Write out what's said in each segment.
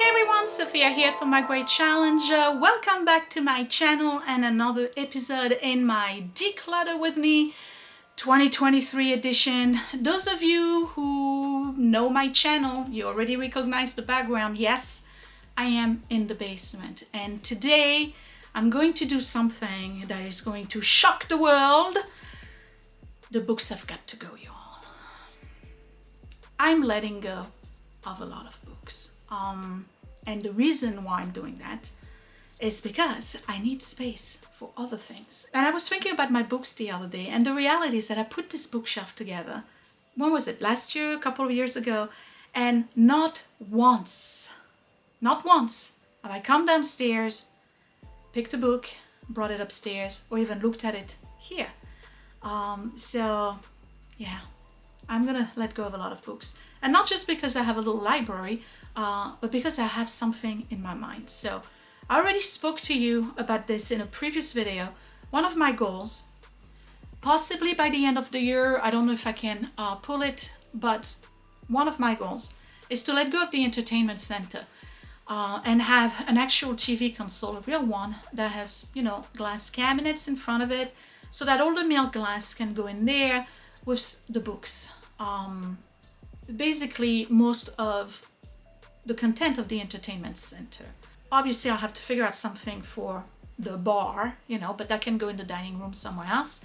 Hey everyone, Sophia here for My Great Challenge. Welcome back to my channel and another episode in my Declutter with Me 2023 edition. Those of you who know my channel, you already recognize the background. Yes, I am in the basement, and today I'm going to do something that is going to shock the world. The books have got to go, y'all. I'm letting go of a lot of books. And the reason why I'm doing that is because I need space for other things. And I was thinking about my books the other day, and the reality is that I put this bookshelf together. When was it? Last year, a couple of years ago, and not once have I come downstairs, picked a book, brought it upstairs, or even looked at it here. So yeah, I'm gonna let go of a lot of books. And not just because I have a little library, but because I have something in my mind. So I already spoke to you about this in a previous video. One of my goals, possibly by the end of the year, I don't know if I can pull it, but one of my goals is to let go of the entertainment center and have an actual TV console, a real one that has, glass cabinets in front of it, so that all the milk glass can go in there with the books. Basically, most of the content of the entertainment center. Obviously, I'll have to figure out something for the bar, but that can go in the dining room somewhere else.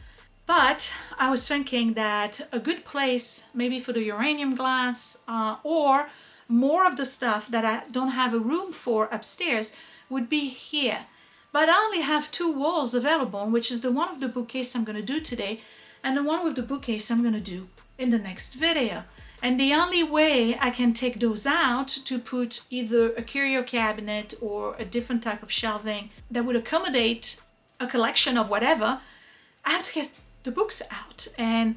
But I was thinking that a good place, maybe for the uranium glass, or more of the stuff that I don't have a room for upstairs, would be here. But I only have two walls available, which is the one of the bookcase I'm going to do today, and the one with the bookcase I'm going to do in the next video. And the only way I can take those out to put either a curio cabinet or a different type of shelving that would accommodate a collection of whatever, I have to get the books out. And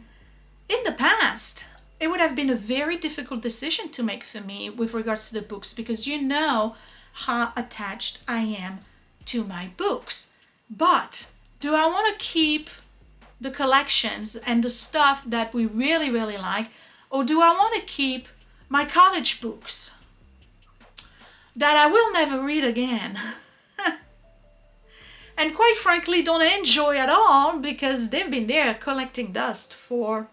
in the past, it would have been a very difficult decision to make for me with regards to the books, because you know how attached I am to my books. But do I want to keep the collections and the stuff that we really, really like? Or do I want to keep my college books that I will never read again? And quite frankly, don't enjoy at all, because they've been there collecting dust for,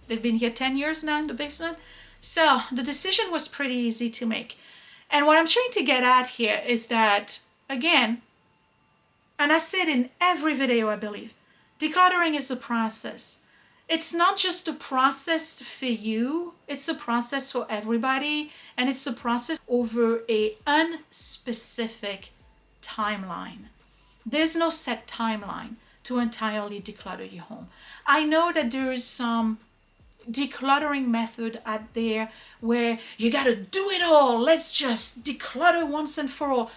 they've been here 10 years now in the basement. So the decision was pretty easy to make. And what I'm trying to get at here is that, again, and I said in every video, I believe, decluttering is a process. It's not just a process for you, it's a process for everybody, and it's a process over a unspecific timeline. There's no set timeline to entirely declutter your home. I know that there is some decluttering method out there where you gotta do it all. Let's just declutter once and for all.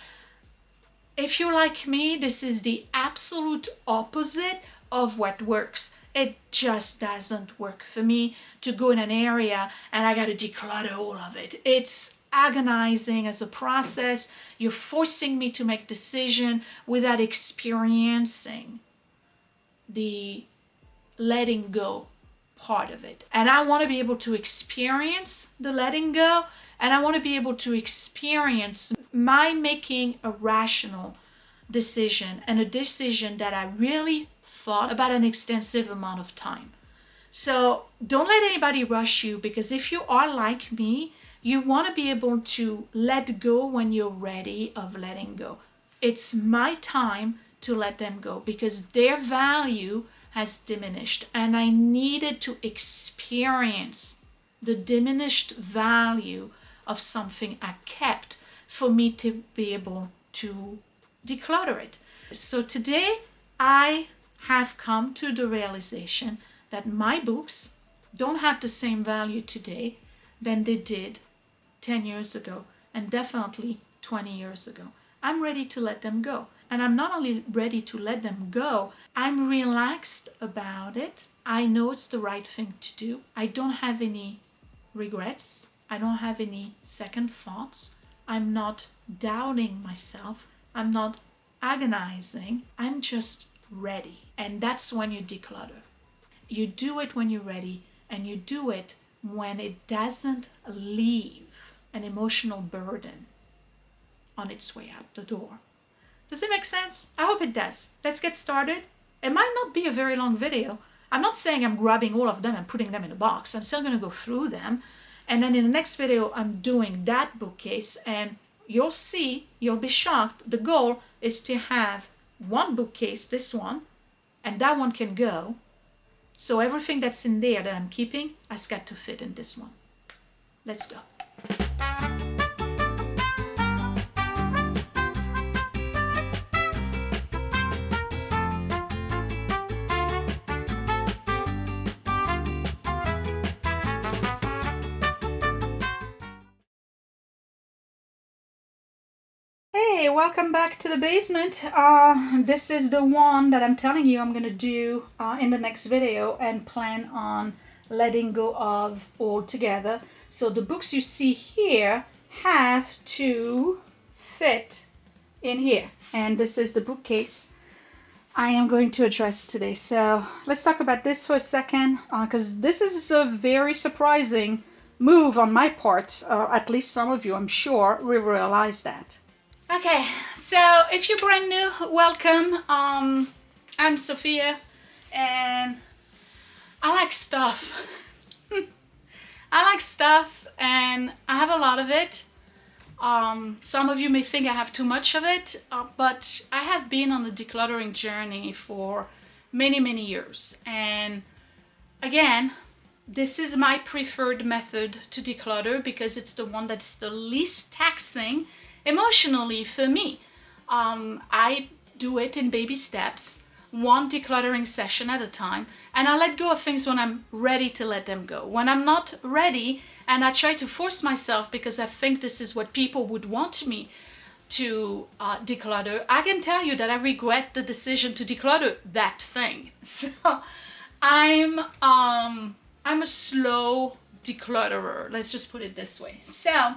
If you're like me, this is the absolute opposite of what works. It just doesn't work for me to go in an area and I got to declutter all of it. It's agonizing as a process. You're forcing me to make decisions without experiencing the letting go part of it. And I want to be able to experience the letting go, and I want to be able to experience my making a rational decision, and a decision that I really thought about an extensive amount of time. So don't let anybody rush you, because if you are like me, you want to be able to let go when you're ready of letting go. It's my time to let them go because their value has diminished, and I needed to experience the diminished value of something I kept for me to be able to declutter it. So today I have come to the realization that my books don't have the same value today than they did 10 years ago, and definitely 20 years ago. I'm ready to let them go. And I'm not only ready to let them go, I'm relaxed about it. I know it's the right thing to do. I don't have any regrets. I don't have any second thoughts. I'm not doubting myself. I'm not agonizing. I'm just ready. And that's when you declutter. You do it when you're ready, and you do it when it doesn't leave an emotional burden on its way out the door. Does it make sense? I hope it does. Let's get started. It might not be a very long video. I'm not saying I'm grabbing all of them and putting them in a box. I'm still going to go through them. And then in the next video, I'm doing that bookcase, and you'll see, you'll be shocked. The goal is to have one bookcase, this one, and that one can go. So everything that's in there that I'm keeping has got to fit in this one. Let's go. Hey, welcome back to the basement. This is the one that I'm telling you I'm going to do in the next video and plan on letting go of altogether. So the books you see here have to fit in here. And this is the bookcase I am going to address today. So let's talk about this for a second, because this is a very surprising move on my part. At least some of you, I'm sure, will realize that. Okay, so if you're brand new, welcome. I'm Sophia, and I like stuff. I like stuff, and I have a lot of it. Some of you may think I have too much of it, but I have been on the decluttering journey for many, many years. And again, this is my preferred method to declutter because it's the one that's the least taxing emotionally for me. I do it in baby steps, one decluttering session at a time, and I let go of things when I'm ready to let them go. When I'm not ready and I try to force myself because I think this is what people would want me to declutter, I can tell you that I regret the decision to declutter that thing. So I'm a slow declutterer, let's just put it this way. So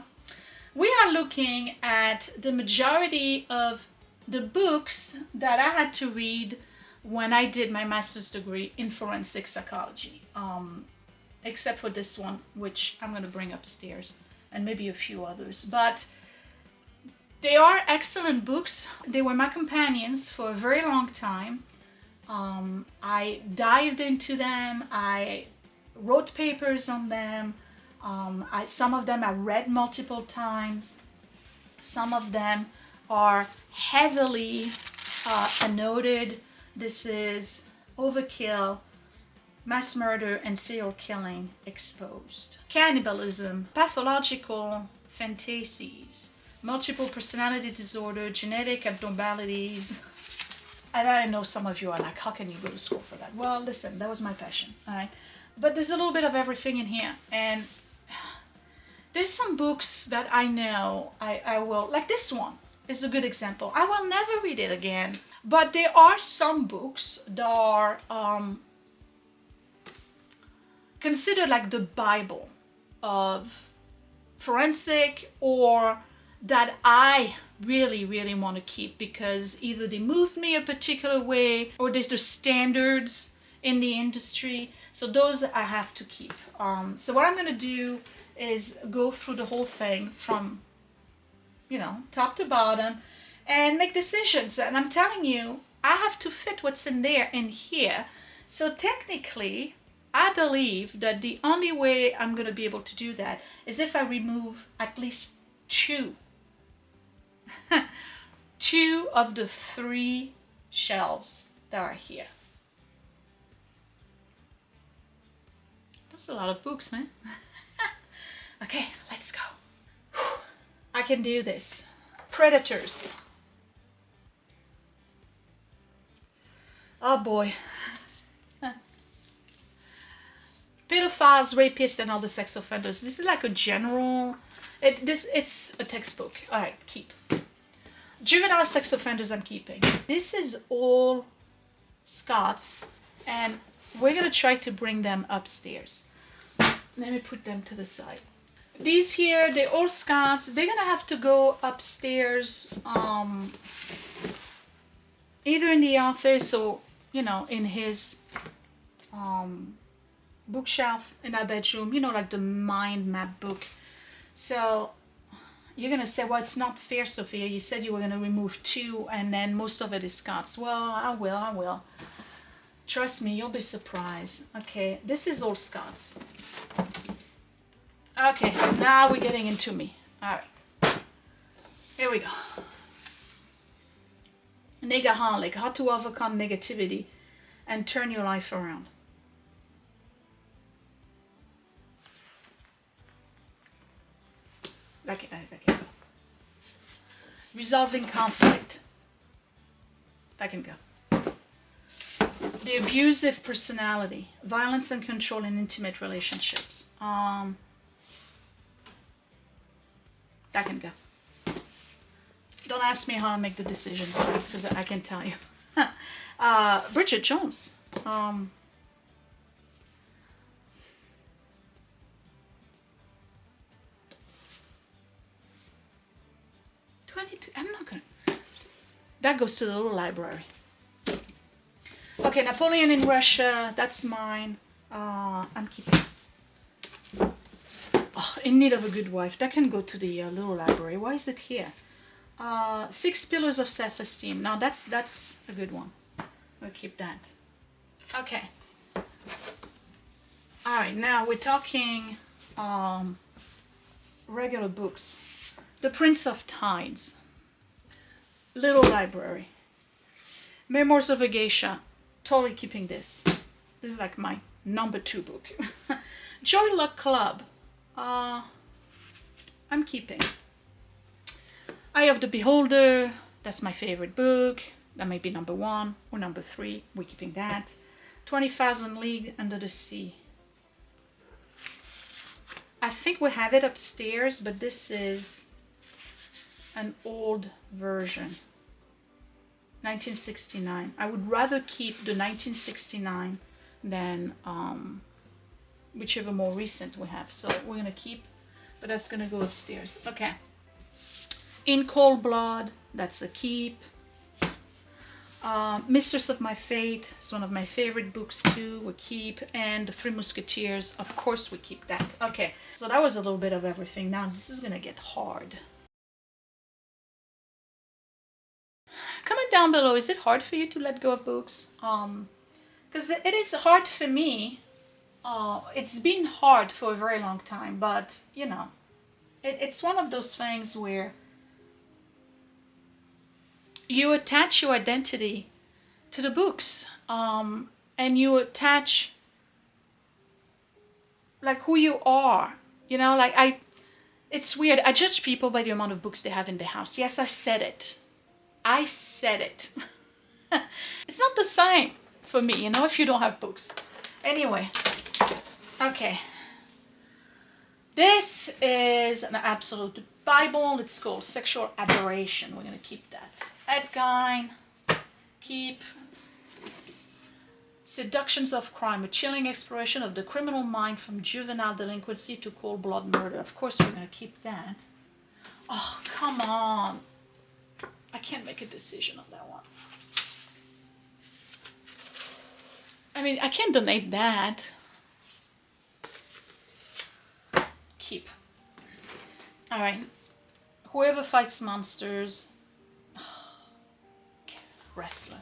we are looking at the majority of the books that I had to read when I did my master's degree in forensic psychology, except for this one, which I'm going to bring upstairs, and maybe a few others. But they are excellent books. They were my companions for a very long time. I dived into them. I wrote papers on them. Some of them I read multiple times. Some of them are heavily annotated. This is Overkill, Mass Murder and Serial Killing Exposed, Cannibalism, Pathological Fantasies, Multiple Personality Disorder, Genetic Abnormalities. And I know some of you are like, how can you go to school for that? Well, listen, that was my passion, all right? But there's a little bit of everything in here. And there's some books that I know I will, like this one is a good example. I will never read it again. But there are some books that are considered like the Bible of forensic, or that I really, really want to keep because either they moved me a particular way or there's the standards in the industry. So those I have to keep. So what I'm going to do is go through the whole thing from, top to bottom and make decisions. And I'm telling you, I have to fit what's in there in here. So technically, I believe that the only way I'm going to be able to do that is if I remove at least two of the 3 shelves that are here. That's a lot of books, man. Okay, let's go. I can do this. Predators. Oh boy. Pedophiles, rapists, and other sex offenders. This is like a general... It's a textbook. All right, keep. Juvenile sex offenders I'm keeping. This is all Scots, and we're going to try to bring them upstairs. Let me put them to the side. These here, they're all Scots. They're going to have to go upstairs, either in the office or, in his bookshelf in our bedroom, like the mind map book. So You're going to say, well, it's not fair, Sophia. You said you were going to remove 2 and then most of it is Scots. Well, I will. Trust me, you'll be surprised. Okay, this is all Scots. Okay, now we're getting into me. All right, here we go. Negaholic, how to overcome negativity and turn your life around. Okay. Resolving conflict. That can go. The abusive personality, violence and control in intimate relationships. That can go. Don't ask me how I make the decisions, because I can tell you. Bridget Jones. 22. I'm not gonna. That goes to the little library. Okay, Napoleon in Russia. That's mine. I'm keeping. Oh, in need of a good wife. That can go to the little library. Why is it here? 6 pillars of self-esteem. Now that's a good one. We'll keep that. Okay. All right. Now we're talking regular books. The Prince of Tides. Little library. Memoirs of a Geisha. Totally keeping this. This is like my number 2 book. Joy Luck Club. I'm keeping. Eye of the Beholder. That's my favorite book. That may be number 1 or number 3. We're keeping that. 20,000 Leagues Under the Sea. I think we have it upstairs, but this is an old version. 1969. I would rather keep the 1969 than whichever more recent we have. So we're going to keep, but that's going to go upstairs. Okay. In Cold Blood, that's a keep. Mistress of My Fate is one of my favorite books too. We keep. And The Three Musketeers, of course we keep that. Okay, so that was a little bit of everything. Now this is going to get hard. Comment down below, is it hard for you to let go of books? Because it is hard for me. It's been hard for a very long time, but you know, it's one of those things where you attach your identity to the books, and you attach like who you are, you know, like it's weird. I judge people by the amount of books they have in their house. Yes, I said it. It's not the same for me, you know, if you don't have books. Anyway, okay. This is an absolute Bible. It's called Sexual Aberration. We're going to keep that. Ed Gein, keep. Seductions of Crime, a chilling exploration of the criminal mind from juvenile delinquency to cold-blood murder. Of course, we're going to keep that. Oh, come on. I can't make a decision on that one. I mean, I can't donate that. Keep. All right. Whoever Fights Monsters. Wrestler.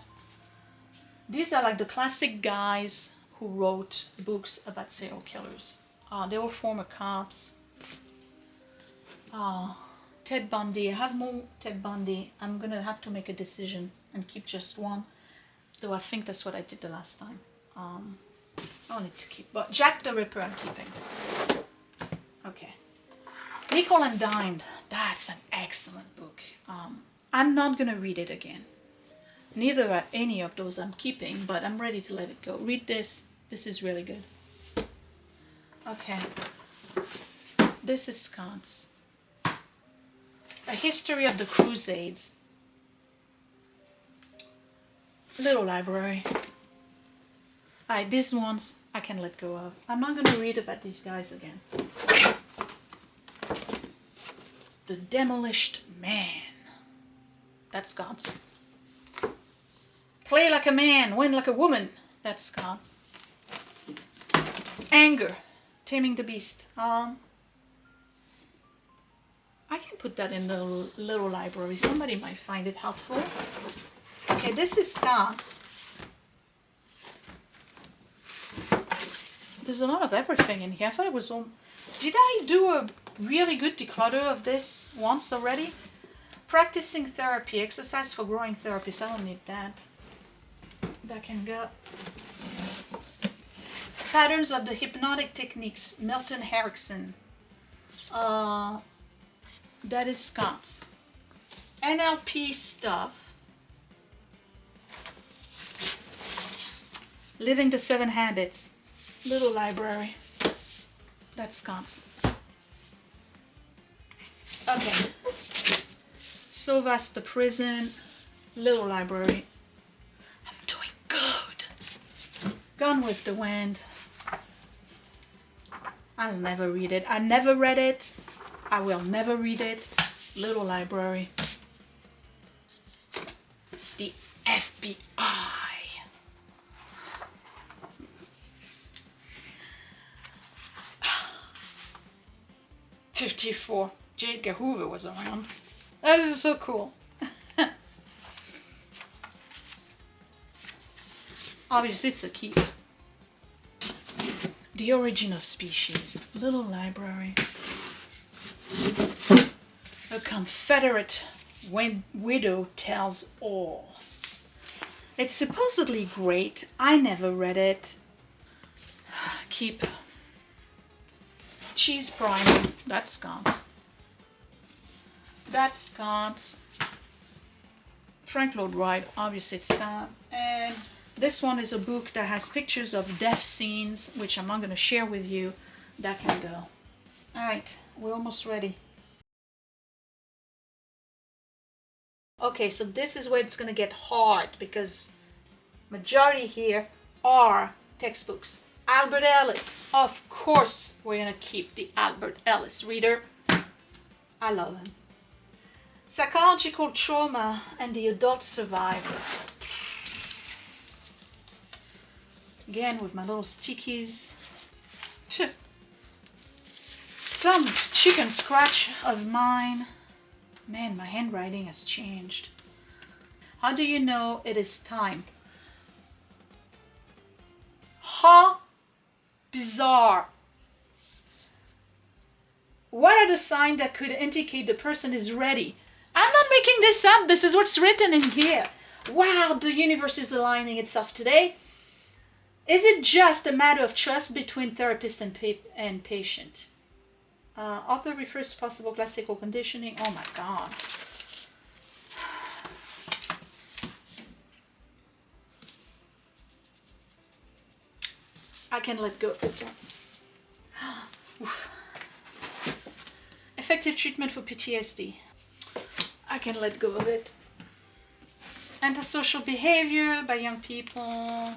These are like the classic guys who wrote books about serial killers. They were former cops. Ted Bundy. I have more Ted Bundy. I'm gonna have to make a decision and keep just one, though I think that's what I did the last time. I need to keep, but Jack the Ripper I'm keeping. Okay. Nickel and Dimed. That's an excellent book. I'm not gonna read it again. Neither are any of those I'm keeping, but I'm ready to let it go. Read this. This is really good. Okay. This is Scott's. A History of the Crusades. Little library. Alright, these ones I can let go of. I'm not going to read about these guys again. The Demolished Man. That's Scott's. Play Like a Man, Win Like a Woman. That's Scott's. Anger. Taming the Beast. I I can put that in the little library. Somebody might find it helpful. Okay, this is Scott's. There's a lot of everything in here. I thought it was all... Did I do a really good declutter of this once already? Practicing therapy, exercise for growing therapists. I don't need that. That can go. Patterns of the hypnotic techniques, Milton Erickson. That is Scott's. NLP stuff. Living the 7 Habits. Little library. That's Scott's. Okay. So Vast the Prison. Little library. I'm doing good. Gone with the Wind. I'll never read it. I never read it. I will never read it. Little library. The FBI. 54. J. Edgar Hoover was around. This is so cool. Obviously, it's a keep. The Origin of Species. Little library. A Confederate Widow Tells All. It's supposedly great. I never read it. Keep. Cheese Primer. That's Scott's. That's Scott's. Frank Lloyd Wright. Obviously, it's Scott. And this one is a book that has pictures of death scenes, which I'm not going to share with you. That can go. Alright, we're almost ready. Okay, so this is where it's going to get hard because majority here are textbooks. Albert Ellis. Of course, we're going to keep the Albert Ellis reader. I love him. Psychological Trauma and the Adult Survivor. Again, with my little stickies. Some chicken scratch of mine. Man, my handwriting has changed. How do you know it is time? How bizarre. What are the signs that could indicate the person is ready? I'm not making this up. This is what's written in here. Wow, the universe is aligning itself today. Is it just a matter of trust between therapist and patient? Author refers to possible classical conditioning. Oh my God. I can let go of this one. Oof. Effective treatment for PTSD. I can let go of it. Antisocial behavior by young people.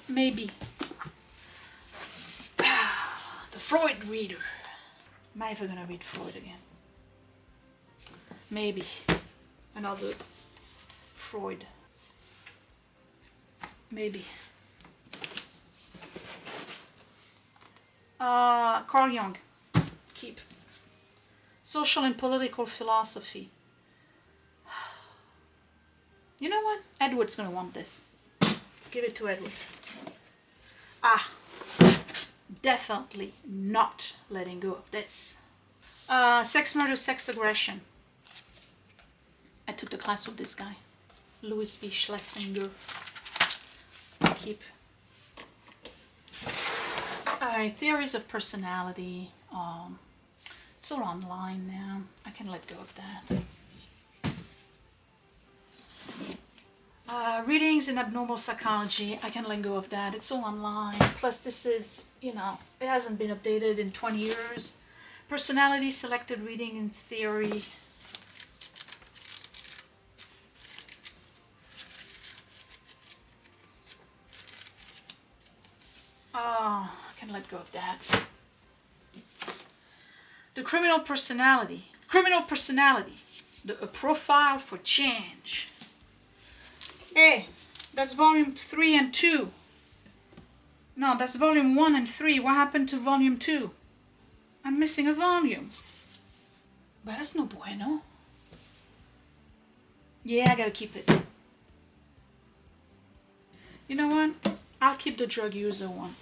Maybe. The Freud reader. Am I ever gonna read Freud again? Maybe. Another Freud. Maybe. Carl Jung. Keep. Social and political philosophy. You know what? Edward's gonna want this. Give it to Edward. Definitely not letting go of this. Sex, murder, sex, aggression. I took the class with this guy. Louis B. Schlesinger. Keep. Alright, theories of personality. It's all online now. I can let go of that. Readings in abnormal psychology. I can let go of that. It's all online. Plus this is, it hasn't been updated in 20 years. Personality selected reading in theory. I can let go of that. The criminal personality. Criminal personality. A profile for change. Hey, that's volume 3 and 2. No, that's volume 1 and 3. What happened to volume 2? I'm missing a volume. But that's no bueno. Yeah, I gotta keep it. You know what? I'll keep the drug user one.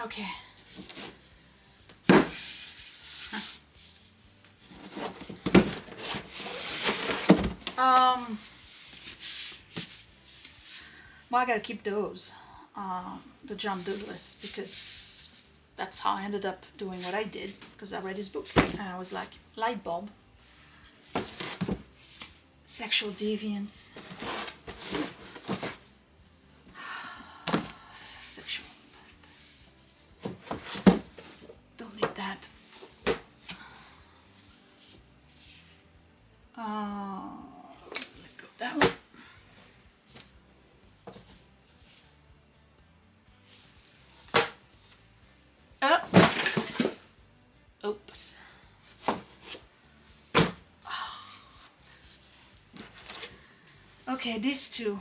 Okay. Well, I gotta keep those, the John Douglas, because that's how I ended up doing what I did, because I read his book and I was like, light bulb. Sexual deviance. Sexual. Don't need that. Let go of that one. Oops. Okay, these two.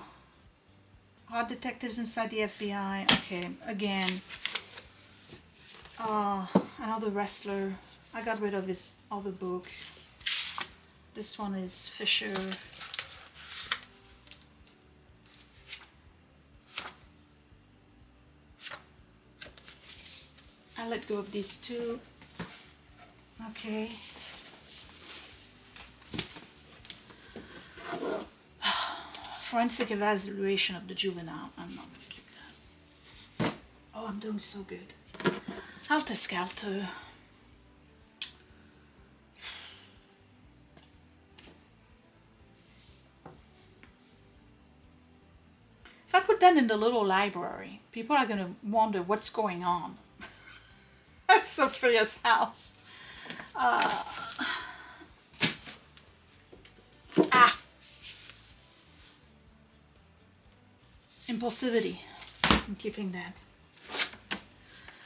Hot detectives inside the FBI. Okay, again. Another wrestler. I got rid of his other book. This one is Fisher. I let go of these two. Okay. Forensic evaluation of the juvenile. I'm not going to keep that. Oh, I'm doing so good. Helter Skelter. If I put that in the little library, people are going to wonder what's going on. That's Sophia's house. Impulsivity. I'm keeping that.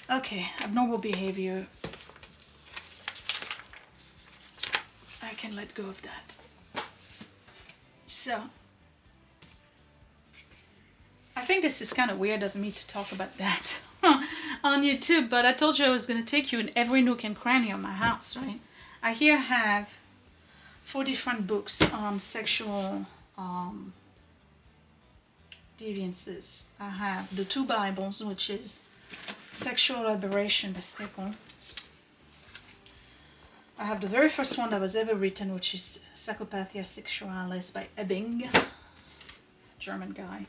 Okay, abnormal behavior. I can let go of that. So, I think this is kind of weird of me to talk about that on YouTube, but I told you I was going to take you in every nook and cranny of my house, right? I here have 4 different books on sexual deviances. I have the 2 Bibles, which is Sexual Liberation by Staple. I have the very first one that was ever written, which is Psychopathia Sexualis by Ebbing, German guy.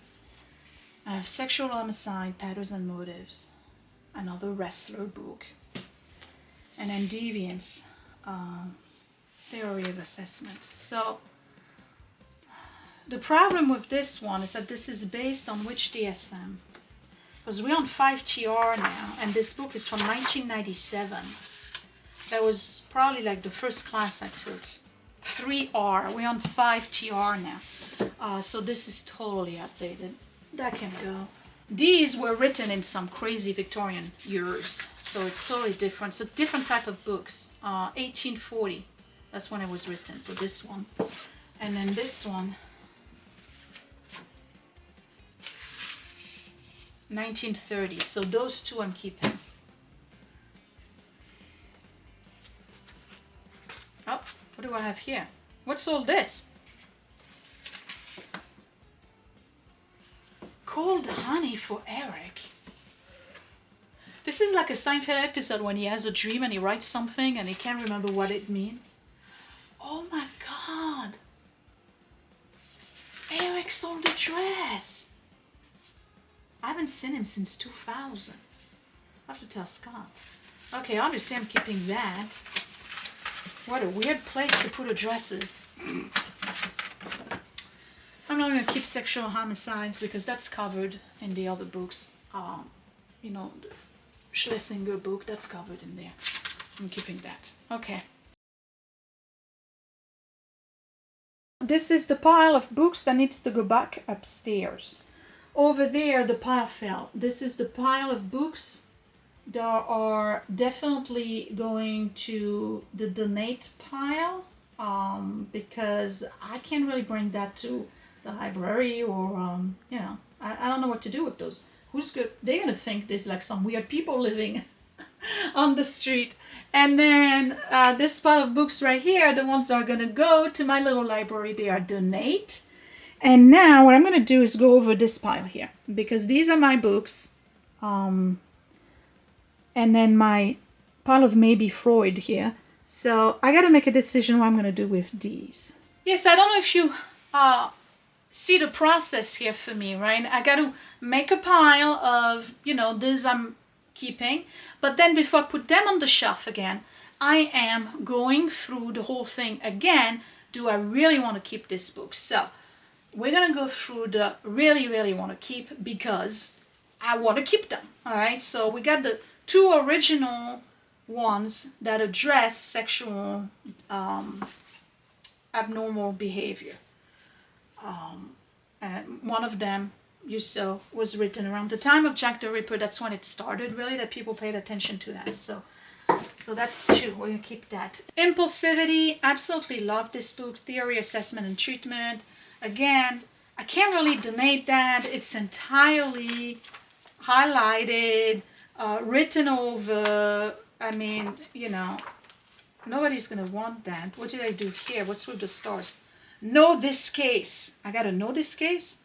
I have Sexual Homicide, Patterns and Motives, another wrestler book. And then Deviance, Theory of Assessment. So, the problem with this one is that this is based on which DSM? Because we're on 5TR now, and this book is from 1997. That was probably like the first class I took. 3R, we're on 5TR now. So this is totally outdated. That can go. These were written in some crazy Victorian years, so it's totally different. So different type of books. 1840, that's when it was written for this one. And then this one, 1930. So those two I'm keeping. Oh, what do I have here? What's all this? Cold honey for Eric. This is like a Seinfeld episode when he has a dream and he writes something and he can't remember what it means. Oh my God. Eric sold a dress. I haven't seen him since 2000. I have to tell Scott. Okay, obviously I'm keeping that. What a weird place to put addresses. I'm not going to keep Sexual Homicides because that's covered in the other books. You know, the Schlesinger book, that's covered in there. I'm keeping that. Okay. This is the pile of books that needs to go back upstairs. Over there, the pile fell. This is the pile of books that are definitely going to the donate pile because I can't really bring that to the library or, you know, I don't know what to do with those. they're gonna think there's like some weird people living on the street. And then this pile of books right here, the ones that are gonna go to my little library, they are donate. And now what I'm gonna do is go over this pile here, because these are my books. And then my pile of maybe Freud here. So I gotta make a decision what I'm gonna do with these. Yes, I don't know if you see the process here for me, right? I got to make a pile of, this I'm keeping, but then before I put them on the shelf again, I am going through the whole thing again. Do I really want to keep this book? So we're going to go through the really, really want to keep, because I want to keep them. All right. So we got the 2 original ones that address sexual abnormal behavior. And one of them you saw was written around the time of Jack the Ripper. That's when it started, really, that people paid attention to that. So that's 2. We're gonna keep that. Impulsivity, absolutely love this book. Theory, Assessment, and Treatment. Again, I can't really donate that. It's entirely highlighted, written over. I mean, nobody's gonna want that. What did I do here? What's with the stars? Know this case. I gotta know this case.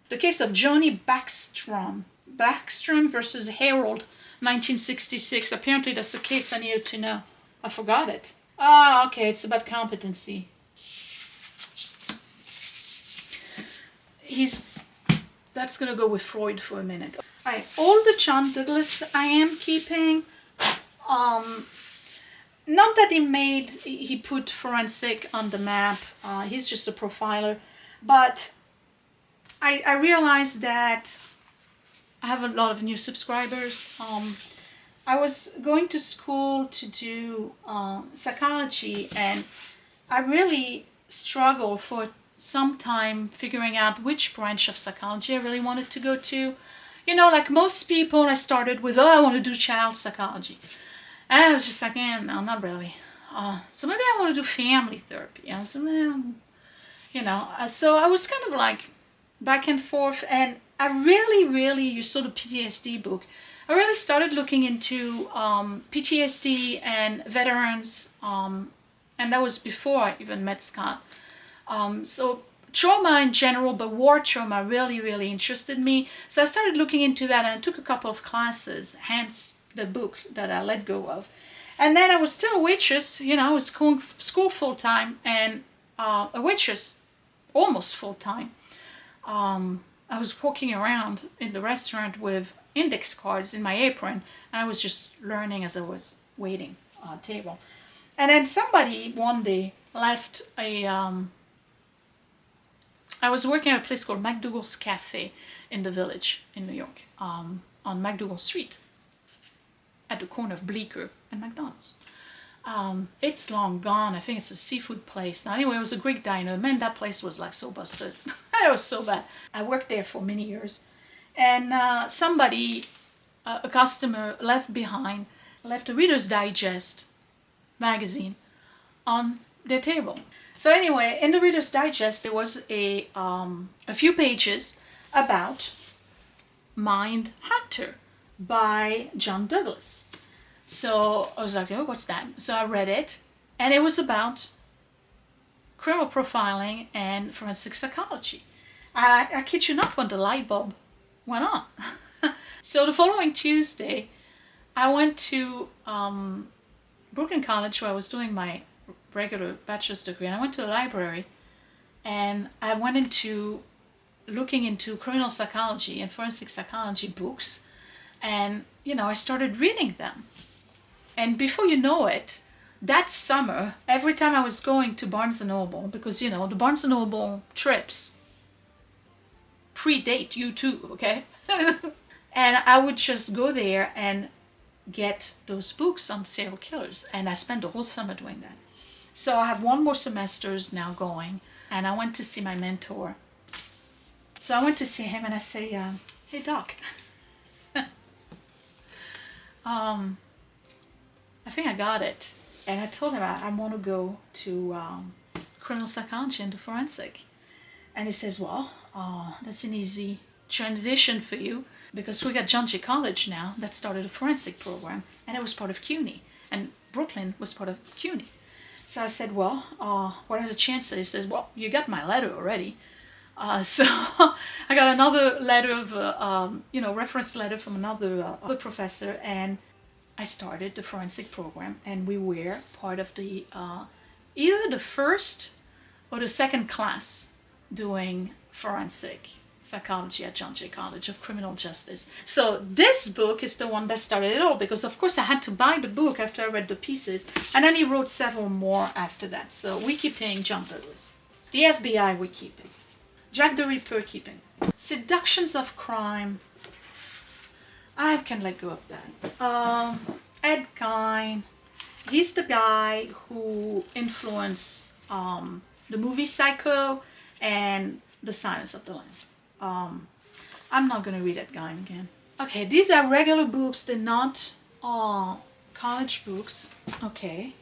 The case of Johnny Backstrom. Backstrom versus Harold, 1966. Apparently that's the case I needed to know. I forgot it. Oh, okay, it's about competency. That's gonna go with Freud for a minute. All right, all the John Douglas I am keeping. Not that he put forensic on the map. He's just a profiler. But I realized that I have a lot of new subscribers. I was going to school to do psychology, and I really struggled for some time figuring out which branch of psychology I really wanted to go to. Like most people, I started with, I want to do child psychology. And I was just like, no, not really. So maybe I want to do family therapy. So I was kind of like back and forth. And I really, you saw the PTSD book. I really started looking into PTSD and veterans. And that was before I even met Scott. So trauma in general, but war trauma really interested me. So I started looking into that, and I took a couple of classes, hence the book that I let go of. And then I was still a waitress, I was school full-time, and a waitress almost full-time. I was walking around in the restaurant with index cards in my apron, and I was just learning as I was waiting on a table. And then somebody one day left I was working at a place called McDougal's Cafe in the Village in New York, on McDougal Street, at the corner of Bleecker and McDonald's. It's long gone. I think it's a seafood place. Now, anyway, it was a Greek diner. Man, that place was like so busted. It was so bad. I worked there for many years. And somebody, a customer, left a Reader's Digest magazine on their table. So anyway, in the Reader's Digest, there was a few pages about Mind Hunter by John Douglas. So I was like, oh, what's that? So I read it, and it was about criminal profiling and forensic psychology. I kid you not, when the light bulb went on. So the following Tuesday, I went to Brooklyn College, where I was doing my regular bachelor's degree, and I went to the library, and I went into looking into criminal psychology and forensic psychology books, and I started reading them. And before you know it, that summer, every time I was going to Barnes & Noble, because the Barnes & Noble trips predate you too, okay? And I would just go there and get those books on serial killers, and I spent the whole summer doing that. So I have one more semesters now going, and I went to see my mentor. So I went to see him, and I say, hey doc, I think I got it. And I told him I want to go to criminal psychology and to forensic. And he says, well, that's an easy transition for you, because we got John Jay College now that started a forensic program, and it was part of CUNY, and Brooklyn was part of CUNY. So I said, well, what are the chances? He says, well, you got my letter already. So I got another letter of, reference letter from another professor, and I started the forensic program, and we were part of the either the first or the second class doing forensic psychology at John Jay College of Criminal Justice. So this book is the one that started it all, because of course I had to buy the book after I read the pieces, and then he wrote several more after that. So we keep paying John Douglas. The FBI we keeping. Jack the Ripper keeping. Seductions of Crime. I can let go of that. Ed Gein. He's the guy who influenced the movie Psycho and The Silence of the Lambs. I'm not going to read Ed Gein again. Okay, these are regular books. They're not college books. Okay.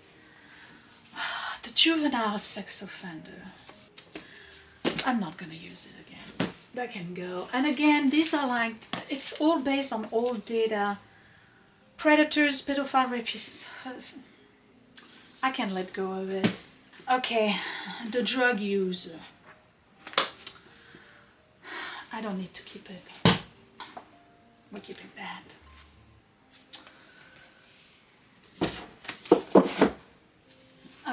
The Juvenile Sex Offender. I'm not going to use it again. That can go. And again, these are like, it's all based on old data. Predators, pedophile rapists. I can let go of it. Okay, The Drug User. I don't need to keep it. We're keeping that.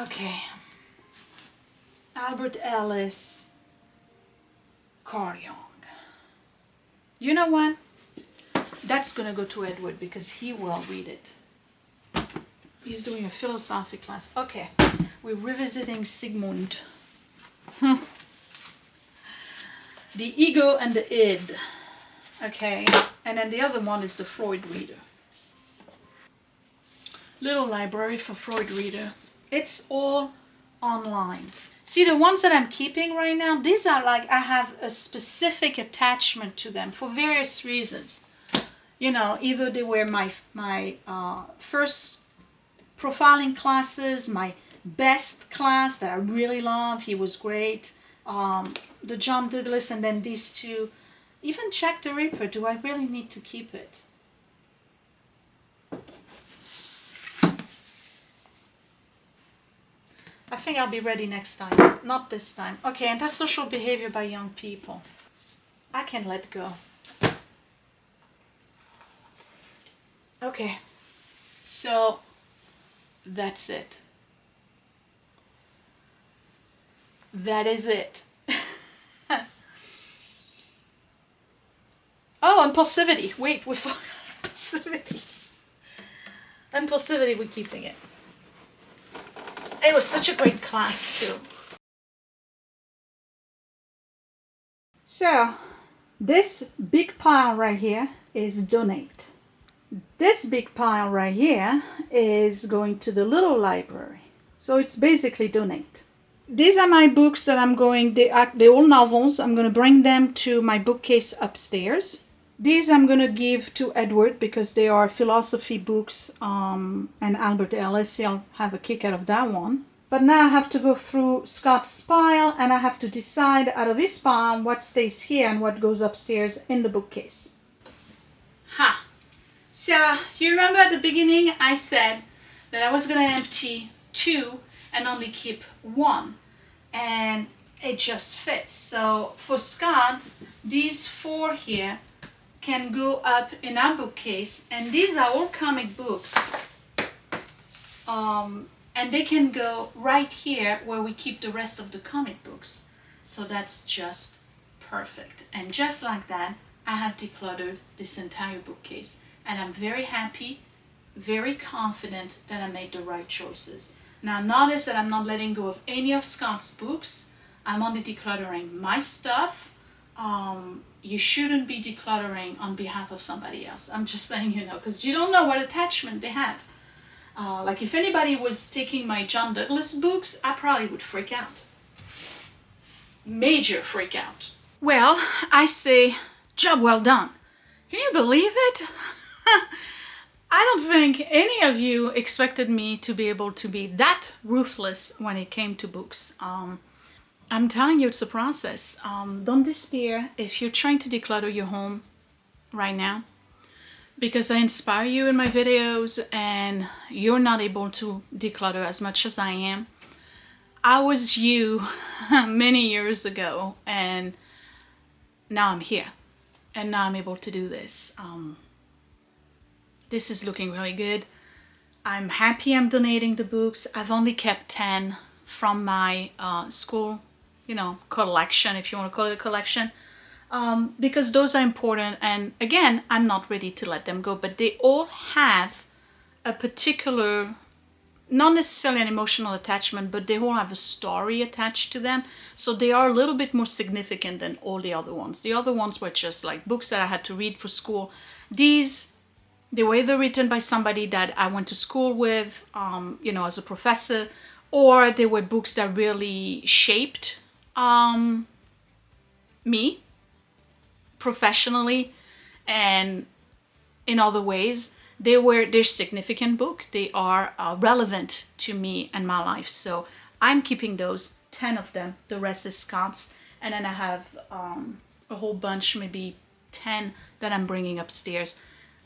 Okay. Albert Ellis. Carl Jung. You know what? That's gonna go to Edward because he will read it. He's doing a philosophy class. Okay, we're revisiting Sigmund. The Ego and the Id. Okay, and then the other one is the Freud Reader. Little library for Freud Reader. It's all online. See, the ones that I'm keeping right now, these are like, I have a specific attachment to them for various reasons. You know, either they were my first profiling classes, my best class that I really love. He was great. The John Douglas, and then these two. Even Jack the Ripper, do I really need to keep it? I think I'll be ready next time. Not this time. Okay, Antisocial Behavior by Young People. I can let go. Okay, so that's it. That is it. Oh, impulsivity. Wait, we forgot impulsivity. Impulsivity, we're keeping it. It was such a great class too. So, this big pile right here is donate. This big pile right here is going to the little library. So it's basically donate. These are my books that I'm going, they're all novels. I'm going to bring them to my bookcase upstairs. These I'm going to give to Edward because they are philosophy books, and Albert Ellis. He'll have a kick out of that one. But now I have to go through Scott's pile, and I have to decide out of his pile what stays here and what goes upstairs in the bookcase. Ha! So, you remember at the beginning I said that I was going to empty 2 and only keep 1. And it just fits. So, for Scott, these 4 here can go up in our bookcase, and these are all comic books. And they can go right here where we keep the rest of the comic books. So that's just perfect. And just like that, I have decluttered this entire bookcase. And I'm very happy, very confident that I made the right choices. Now notice that I'm not letting go of any of Scott's books. I'm only decluttering my stuff. You shouldn't be decluttering on behalf of somebody else. I'm just letting you know, because you don't know what attachment they have. Like if anybody was taking my John Douglas books, I probably would freak out. Major freak out. Well, I say, job well done. Can you believe it? I don't think any of you expected me to be able to be that ruthless when it came to books. I'm telling you, it's a process. Don't despair if you're trying to declutter your home right now, because I inspire you in my videos and you're not able to declutter as much as I am. I was you many years ago, and now I'm here, and now I'm able to do this. This is looking really good. I'm happy I'm donating the books. I've only kept 10 from my school, collection, if you want to call it a collection, because those are important. And again, I'm not ready to let them go, but they all have a particular, not necessarily an emotional attachment, but they all have a story attached to them. So they are a little bit more significant than all the other ones. The other ones were just like books that I had to read for school. They were either written by somebody that I went to school with, as a professor, or they were books that really shaped me professionally and in other ways. They're significant book. They are relevant to me and my life. So I'm keeping those 10 of them. The rest is Scott's, and then I have a whole bunch, maybe 10 that I'm bringing upstairs.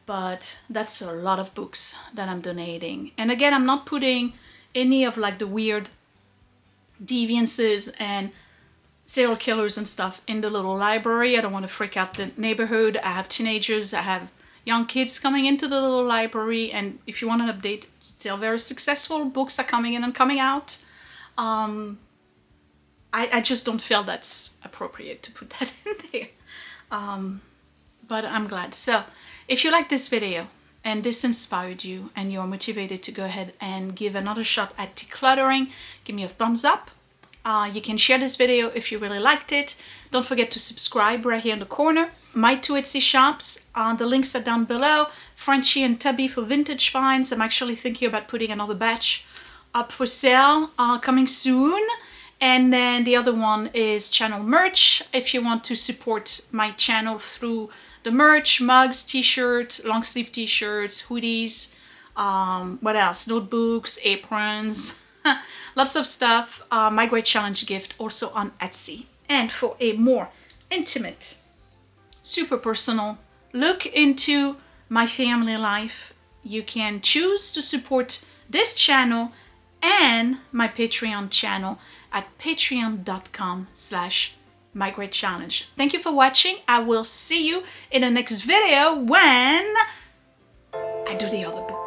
But that's a lot of books that I'm donating. And again, I'm not putting any of like the weird deviances and serial killers and stuff in the little library. I don't want to freak out the neighborhood. I have teenagers, I have young kids coming into the little library, and if you want an update, still very successful. Books are coming in and coming out. I just don't feel that's appropriate to put that in there. But I'm glad. So if you like this video and this inspired you and you're motivated to go ahead and give another shot at decluttering, give me a thumbs up. You can share this video if you really liked it. Don't forget to subscribe right here in the corner. My 2 Etsy shops, the links are down below. Frenchie and Tubby for vintage finds. I'm actually thinking about putting another batch up for sale coming soon. And then the other one is channel merch. If you want to support my channel through the merch, mugs, t-shirts, long sleeve t-shirts, hoodies, what else? Notebooks, aprons, lots of stuff. My Great Challenge gift also on Etsy. And for a more intimate, super personal look into my family life, you can choose to support this channel and my Patreon channel at patreon.com/mygreatchallenge. Thank you for watching. I will see you in the next video when I do the other book.